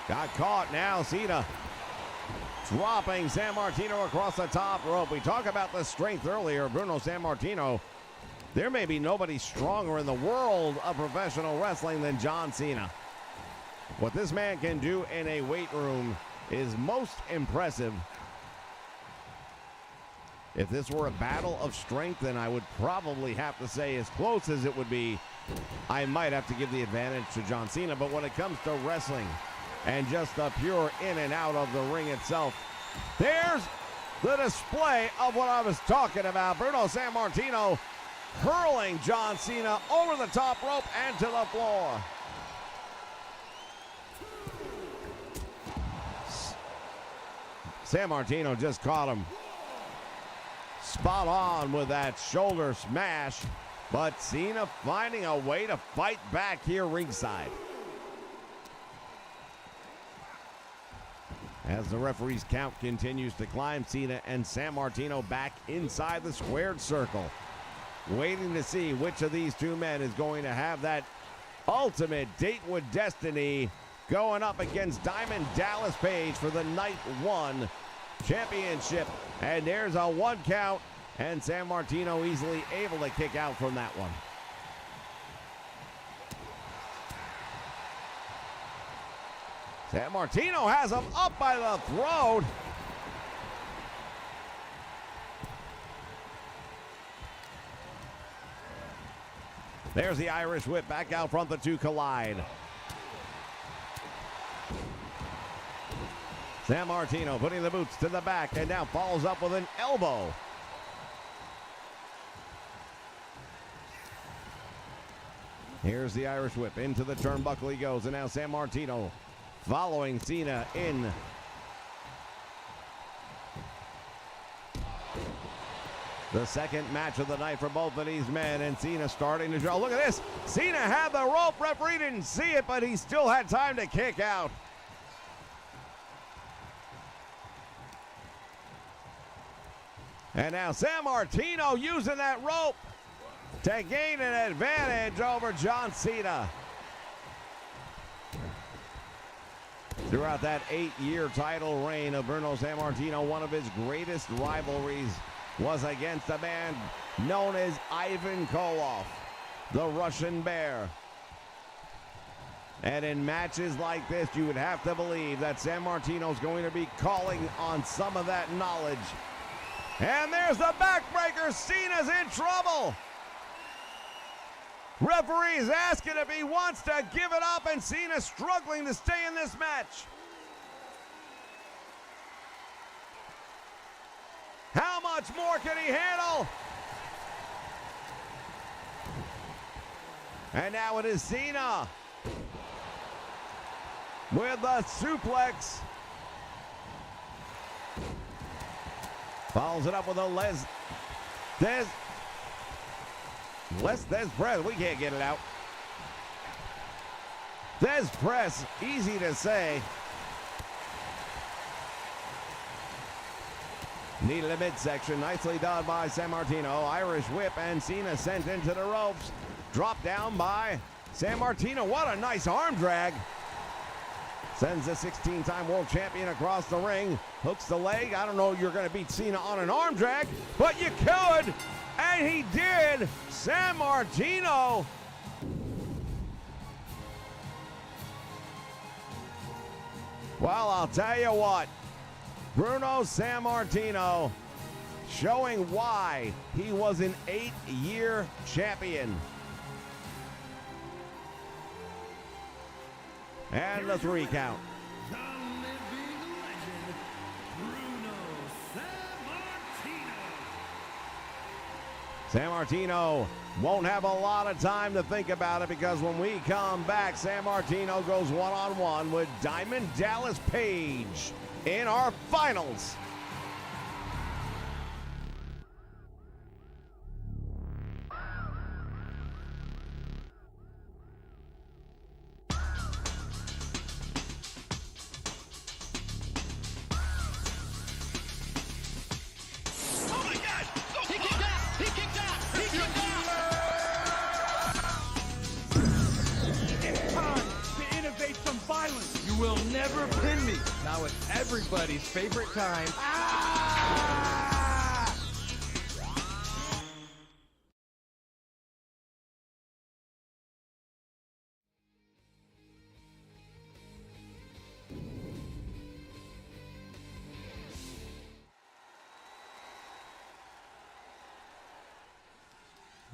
Got caught now, Cena dropping Sammartino across the top rope. We talked about the strength earlier. Bruno Sammartino, there may be nobody stronger in the world of professional wrestling than John Cena. What this man can do in a weight room is most impressive. If this were a battle of strength, then I would probably have to say, as close as it would be, I might have to give the advantage to John Cena. But when it comes to wrestling and just the pure in and out of the ring itself, there's the display of what I was talking about. Bruno Sammartino hurling John Cena over the top rope and to the floor. Sammartino just caught him spot on with that shoulder smash, but Cena finding a way to fight back here ringside. As the referee's count continues to climb, Cena and Sammartino back inside the squared circle, waiting to see which of these two men is going to have that ultimate date with destiny going up against Diamond Dallas Page for the Night 1 championship. And there's a 1 count, and Sammartino easily able to kick out from that one. Sammartino has him up by the throat. There's the Irish whip. Back out front, the two collide. Sammartino putting the boots to the back and now follows up with an elbow. Here's the Irish whip. Into the turnbuckle he goes, and now Sammartino following Cena in. The second match of the night for both of these men, and Cena starting to draw. Look at this. Cena had the rope. Referee didn't see it, but he still had time to kick out. And now Sammartino using that rope to gain an advantage over John Cena. Throughout that 8-year title reign of Bruno Sammartino, one of his greatest rivalries was against a man known as Ivan Koloff, the Russian Bear. And in matches like this, you would have to believe that Sammartino's going to be calling on some of that knowledge. And there's the backbreaker. Cena's in trouble. Referee's asking if he wants to give it up, and Cena's struggling to stay in this match. How much more can he handle? And now it is Cena with the suplex. Follows it up with a Less Thez press. We can't get it out. Thez press. Easy to say. Knee to the midsection. Nicely done by Sammartino. Irish whip, and Cena sent into the ropes. Dropped down by Sammartino. What a nice arm drag. Sends the 16-time world champion across the ring. Hooks the leg. I don't know you're going to beat Cena on an arm drag, but you could. And he did. Sammartino. Well, I'll tell you what. Bruno Sammartino showing why he was an 8-year champion. And the 3 count. The living legend, Bruno Sammartino. Sammartino won't have a lot of time to think about it, because when we come back, Sammartino goes one-on-one with Diamond Dallas Page in our finals. You will never pin me. Now it's everybody's favorite time.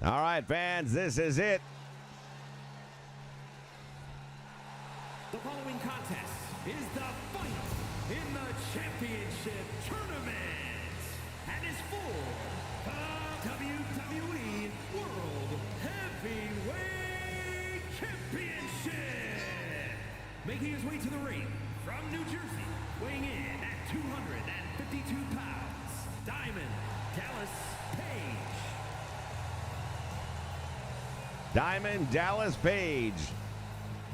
All right, fans, this is it. The following contest is the final in the championship tournament and is for the WWE World Heavyweight Championship. Making his way to the ring from New Jersey, weighing in at 252 pounds, Diamond Dallas Page. Diamond Dallas Page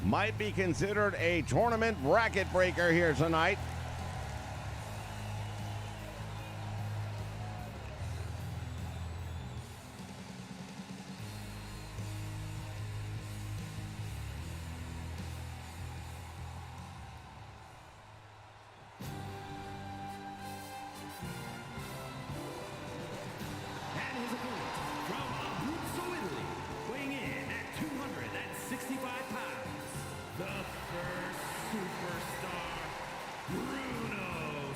might be considered a tournament bracket breaker here tonight. And his opponent from Abruzzo, Italy, weighing in at 265 pounds, the first superstar, Bruno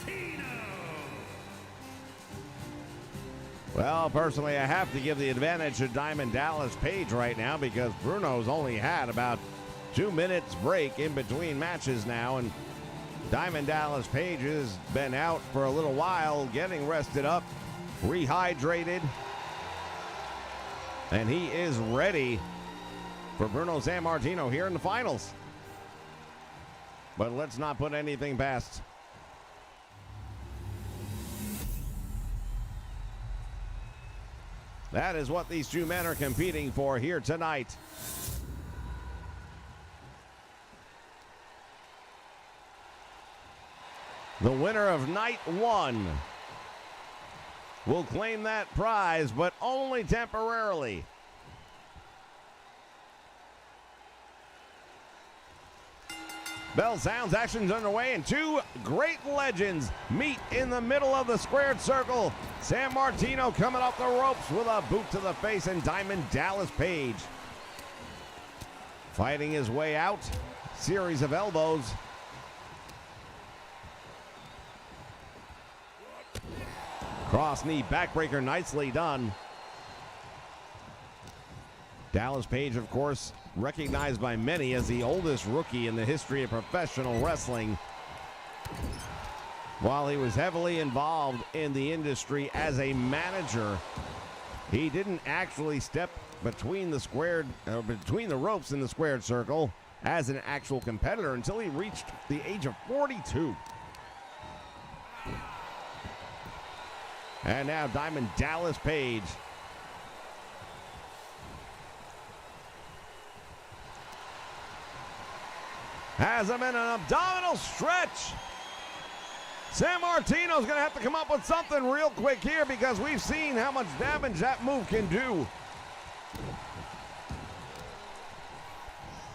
Sammartino. Well, personally, I have to give the advantage to Diamond Dallas Page right now, because Bruno's only had about 2 minutes break in between matches now, and Diamond Dallas Page has been out for a little while, getting rested up, rehydrated, and he is ready for Bruno Sammartino here in the finals. But let's not put anything past. That is what these two men are competing for here tonight. The winner of night 1 will claim that prize, but only temporarily. Bell sounds, action's underway, and 2 great legends meet in the middle of the squared circle. Sammartino coming off the ropes with a boot to the face, and Diamond Dallas Page fighting his way out. Series of elbows. Cross knee backbreaker, nicely done. Dallas Page, of course, recognized by many as the oldest rookie in the history of professional wrestling. While he was heavily involved in the industry as a manager, he didn't actually step between the ropes in the squared circle as an actual competitor until he reached the age of 42. And now Diamond Dallas Page Has him in an abdominal stretch. San Martino's going to have to come up with something real quick here because we've seen how much damage that move can do.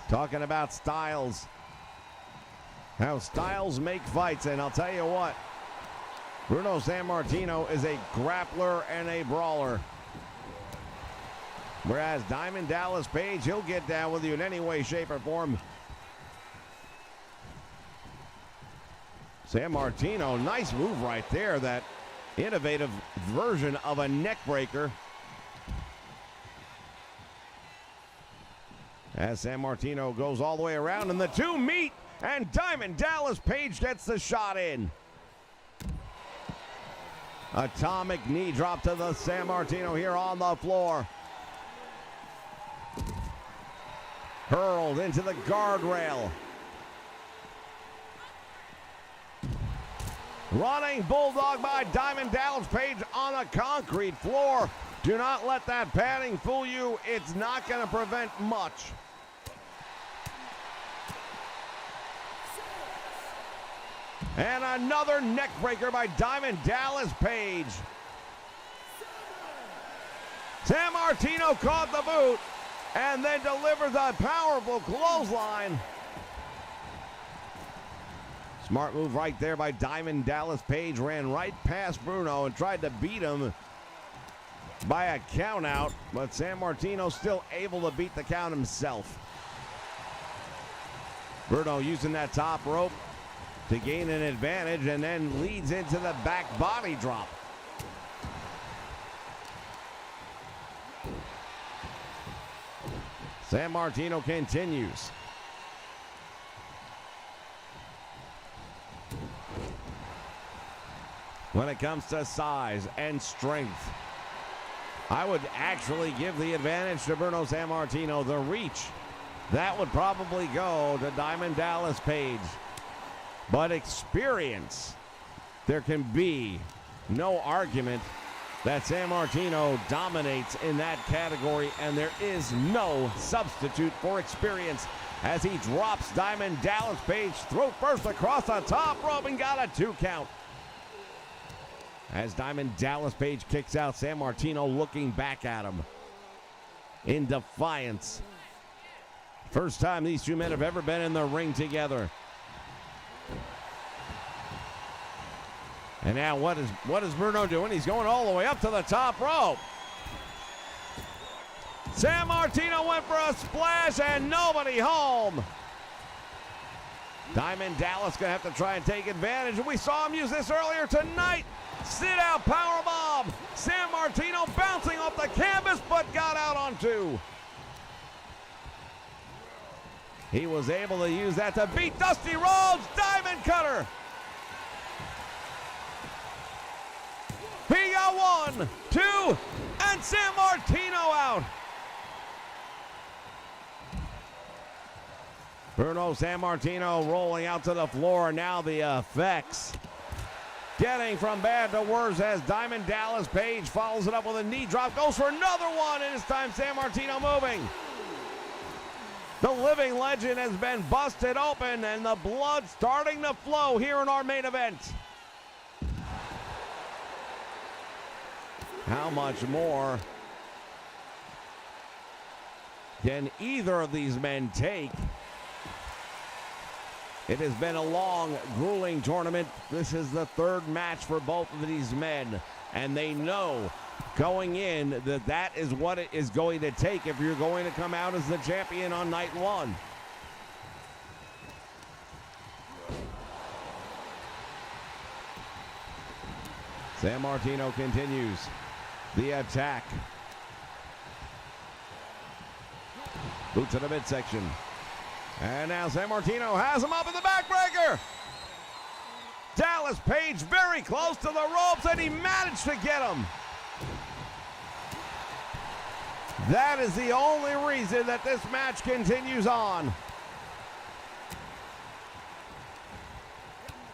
Talking about styles. How styles make fights, and I'll tell you what, Bruno Sammartino is a grappler and a brawler. Whereas Diamond Dallas Page, he'll get down with you in any way, shape, or form. Sammartino, nice move right there, that innovative version of a neck breaker. As Sammartino goes all the way around and the two meet, and Diamond Dallas Page gets the shot in. Atomic knee drop to the Sammartino here on the floor. Hurled into the guardrail. Running bulldog by Diamond Dallas Page on a concrete floor. Do not let that padding fool you. It's not going to prevent much. And another neck breaker by Diamond Dallas Page. Sammartino caught the boot and then delivers a powerful clothesline. Smart move right there by Diamond Dallas Page. Ran right past Bruno and tried to beat him by a count out, but Sammartino still able to beat the count himself. Bruno using that top rope to gain an advantage and then leads into the back body drop. Sammartino continues. When it comes to size and strength, I would actually give the advantage to Bruno Sammartino. The reach, that would probably go to Diamond Dallas Page. But experience, there can be no argument that Sammartino dominates in that category, and there is no substitute for experience as he drops Diamond Dallas Page throat first across the top rope and got a 2 count. As Diamond Dallas Page kicks out, Sammartino looking back at him in defiance. First time these two men have ever been in the ring together. And now what is Bruno doing? He's going all the way up to the top rope. Sammartino went for a splash and nobody home. Diamond Dallas gonna have to try and take advantage, and we saw him use this earlier tonight. Sit out powerbomb. Sammartino bouncing off the canvas, but got out on 2. He was able to use that to beat Dusty Rhodes. Diamond cutter. He got 1, 2, and Sammartino out. Bruno Sammartino rolling out to the floor. Now the effects getting from bad to worse as Diamond Dallas Page follows it up with a knee drop. Goes for another one, and this time Sammartino moving. The living legend has been busted open, and the blood starting to flow here in our main event. How much more can either of these men take? It has been a long, grueling tournament. This is the 3rd match for both of these men, and they know going in that that is what it is going to take if you're going to come out as the champion on night 1. Sammartino continues the attack. Boot to the midsection. And now Sammartino has him up in the backbreaker. Dallas Page very close to the ropes, and he managed to get him. That is the only reason that this match continues on.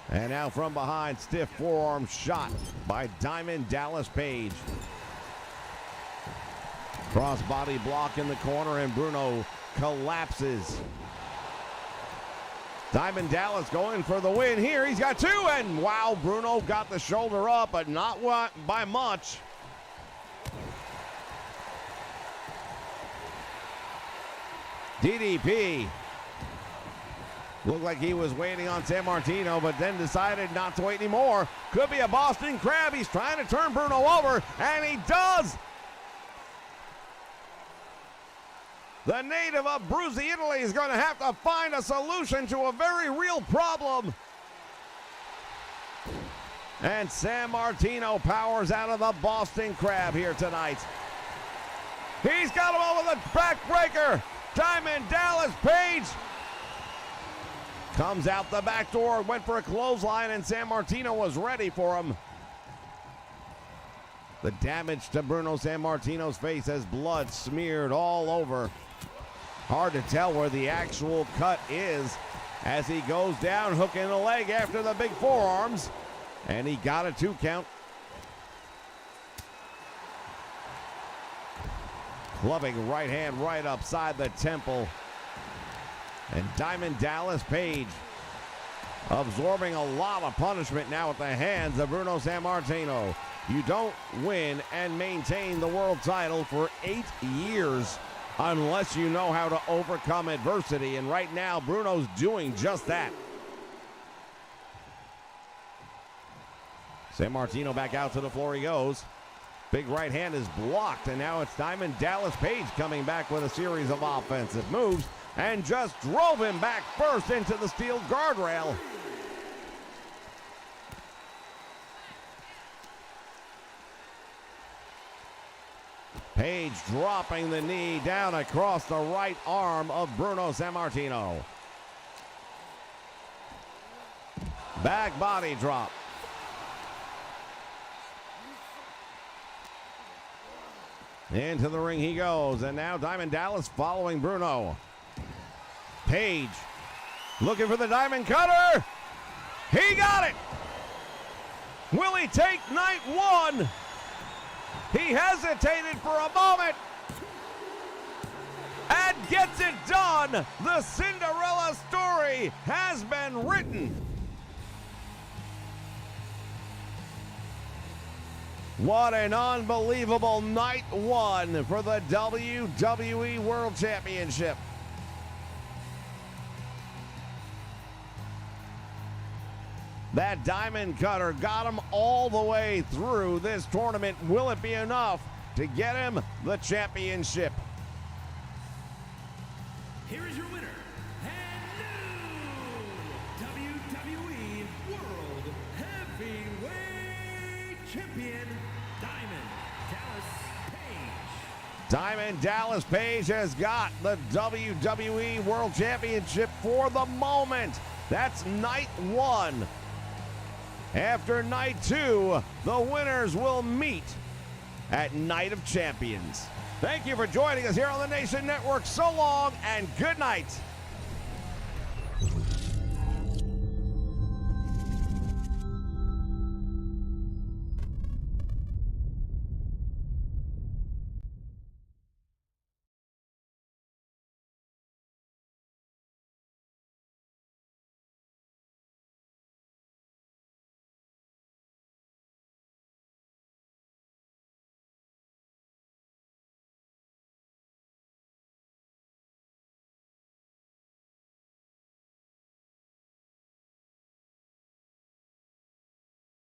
And now from behind, stiff forearm shot by Diamond Dallas Page. Crossbody block in the corner, and Bruno collapses. Diamond Dallas going for the win here. He's got 2, and wow, Bruno got the shoulder up, but not by much. DDP. Looked like he was waiting on Sammartino, but then decided not to wait anymore. Could be a Boston Crab. He's trying to turn Bruno over, and he does. The native of Bruzzi, Italy, is going to have to find a solution to a very real problem. And Sammartino powers out of the Boston Crab here tonight. He's got him over the backbreaker. Diamond Dallas Page comes out the back door, went for a clothesline, and Sammartino was ready for him. The damage to Bruno Sammartino's face has blood smeared all over. Hard to tell where the actual cut is as he goes down, hooking the leg after the big forearms. And he got a 2 count. Clubbing right hand right upside the temple. And Diamond Dallas Page absorbing a lot of punishment now at the hands of Bruno Sammartino. You don't win and maintain the world title for 8 years unless you know how to overcome adversity. And right now, Bruno's doing just that. Sammartino back out to the floor he goes. Big right hand is blocked, and now it's Diamond Dallas Page coming back with a series of offensive moves and just drove him back first into the steel guardrail. Page dropping the knee down across the right arm of Bruno Sammartino. Back body drop. Into the ring he goes, and now Diamond Dallas following Bruno. Page looking for the diamond cutter. He got it. Will he take night 1? He hesitated for a moment and gets it done. The Cinderella story has been written. What an unbelievable night 1 for the WWE World Championship. That diamond cutter got him all the way through this tournament. Will it be enough to get him the championship? Here is your winner, and new WWE World Heavyweight Champion, Diamond Dallas Page. Diamond Dallas Page has got the WWE World Championship for the moment. That's night 1. After night 2, the winners will meet at Night of Champions. Thank you for joining us here on the Nation Network. So long and good night.